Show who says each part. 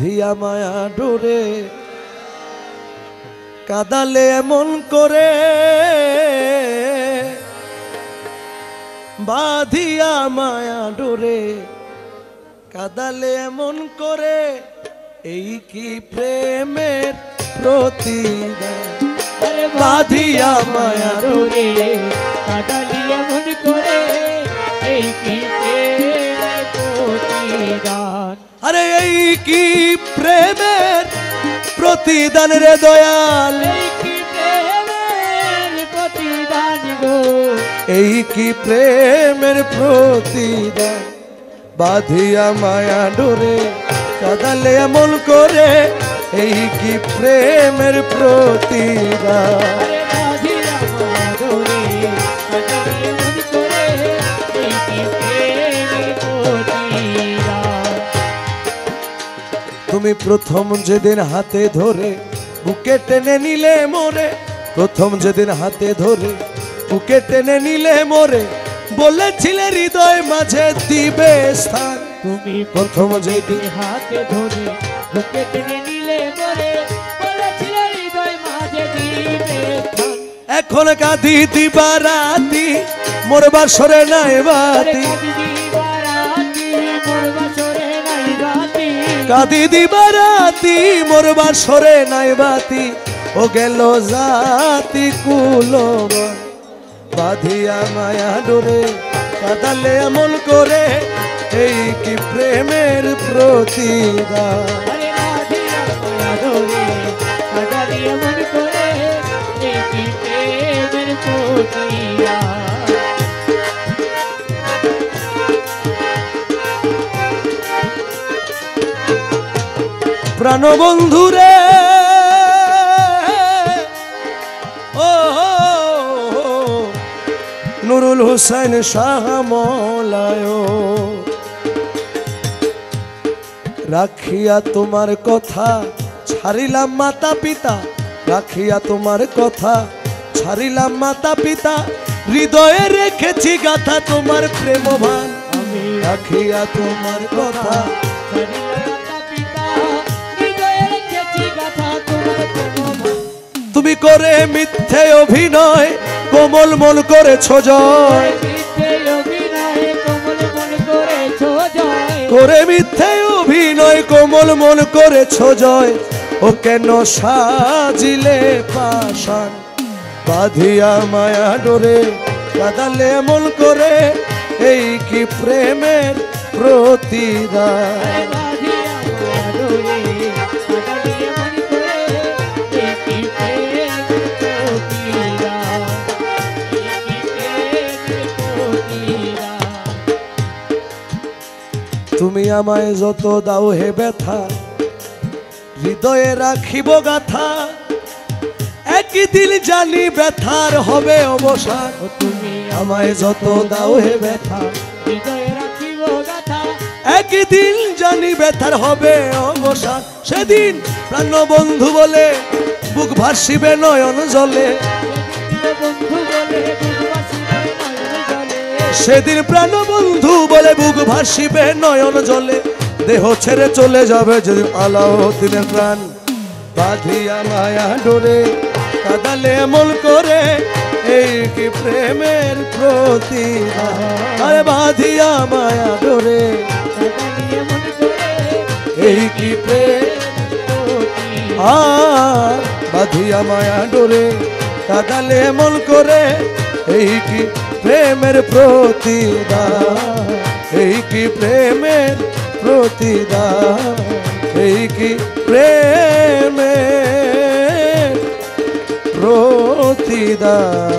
Speaker 1: বাঁধিয়া মায়া ডোরে কাদালে এমন করে, বাঁধিয়া মায়া ডোরে কাদালে এমন করে, এই কি প্রেমের প্রতিদান। বাঁধিয়া মায়া ডোরে
Speaker 2: কাদালে এমন করে, এই কি প্রেমের প্রতিদান।
Speaker 1: আরে এই কি প্রেমের প্রতিদান রে দয়াল,
Speaker 2: এই কি প্রেমের প্রতিদান গো,
Speaker 1: এই কি প্রেমের প্রতিদান। বাঁধিয়া মায়া ডোরে কাদালে এমন করে, এই কি প্রেমের প্রতিদান।
Speaker 2: বাঁধিয়া মায়া ডোরে কাদালে এমন করে, এই কি প্রেমের প্রতিদান।
Speaker 1: তুমি প্রথম যেদিন হাতে ধরে বুকে টেনে নিলে মোরে, প্রথম যেদিন হাতে ধরে বুকে টেনে নিলে মোরে, বলেছিলে হৃদয় মাঝে দিবে স্থান।
Speaker 2: তুমি
Speaker 1: প্রথম যেদিন
Speaker 2: হাতে ধরে বুকে টেনে নিলে মোরে, বলেছিলে হৃদয় মাঝে দিবে স্থান।
Speaker 1: এখন কাঁদি দিবা রাতি মোর বাসরে নাই বাতি, কাঁদি দিবা রাতি মোর বাসরে নাই বাতি, ও গেল জাতি কুলবান। বাঁধিয়া মায়া ডোরে কাদালে এমন করে, এই কি প্রেমের প্রতিদান। প্রাণবন্ধু রে ও নুরুল হুসাইন শাহ মওলায়, রাখিয়া তোমার কথা ছাড়িলাম মাতা পিতা, রাখিয়া তোমার কথা ছাড়িলাম মাতা পিতা, হৃদয়ে রেখেছি গাথা তোমার প্রেমভান। আমি রাখিয়া তোমার কথা, তুমি করে মিথ্যে অভিনয় কোমল মন করেছ জয়, করে মিথ্যে অভিনয় কোমল মন করেছ জয়, ও কেন সাজিলে পাষাণ। বাঁধিয়া মায়া ডোরে কাদালে এমন করে, এই কি প্রেমের প্রতিদান। তুমি আমায় যত দাও হে ব্যথা, হৃদয়ে রাখিব গাথা, একদিন জানি ব্যথার হবে অবসান। তুমি আমায় যত দাও হে ব্যথা,
Speaker 2: হৃদয়ে রাখিব গাথা,
Speaker 1: একদিন জানি ব্যথার হবে অবসান। সেদিন প্রাণবন্ধু বলে বুক ভাসিবে নয়ন জলে, সেদিন প্রাণবন্ধু বলে বুক ভাসিবে নয়ন জলে, দেহ ছেড়ে চলে যাবে যদি আলাউদ্দিনের প্রাণ। বাঁধিয়া মায়া ডোরে কাদালে এমন করে, এই কি প্রেমের প্রতিদান। আরে বাঁধিয়া মায়া ডোরে এই কি প্রেম, বাঁধিয়া মায়া ডোরে কাদালে এমন করে, এই কি প্রেমের প্রতিদান, এই কি প্রেমের প্রতিদান, এই কি প্রেমের প্রতিদান।